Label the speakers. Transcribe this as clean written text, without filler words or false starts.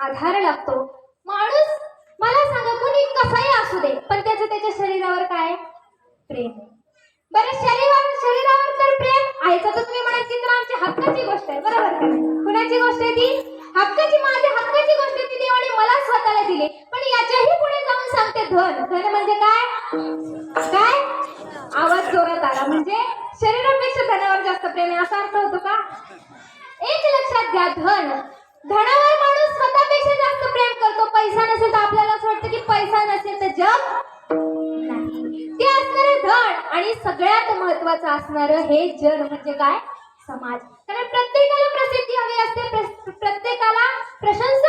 Speaker 1: आधार लागतो. माणूस मला सांगा कोणी कसाही असू दे पण त्याचं त्याच्या शरीरावर काय प्रेम आहे. बरं शरीरावर तर प्रेम आहेच. तर तुम्ही म्हणाल की तर आमची हक्काची गोष्ट आहे, बरोबर का? कुणाची गोष्ट आहे ती? हक्काची. माझी हक्काची गोष्ट ती देवाने मला स्वतःला दिली. पण याच्याही पुढे जाऊन सांगते धन म्हणजे काय? काय? आवाज जोरात आला म्हणजे शरीरापेक्षा धनावर जास्त प्रेम आहे असा अर्थ होतो का? एक लक्षात घ्या, धनावर माणूस स्वतःपेक्षा जास्त प्रेम करतो. पैसा नसेल तर आपल्याला असं वाटतं की पैसा नसेल तर जग नाही. ते असणारे धन आणि सगळ्यात महत्वाचं असणारं हे जन म्हणजे काय? समाज. कारण प्रत्येकाला प्रसिद्धी हवी असते, प्रत्येकाला प्रशंसा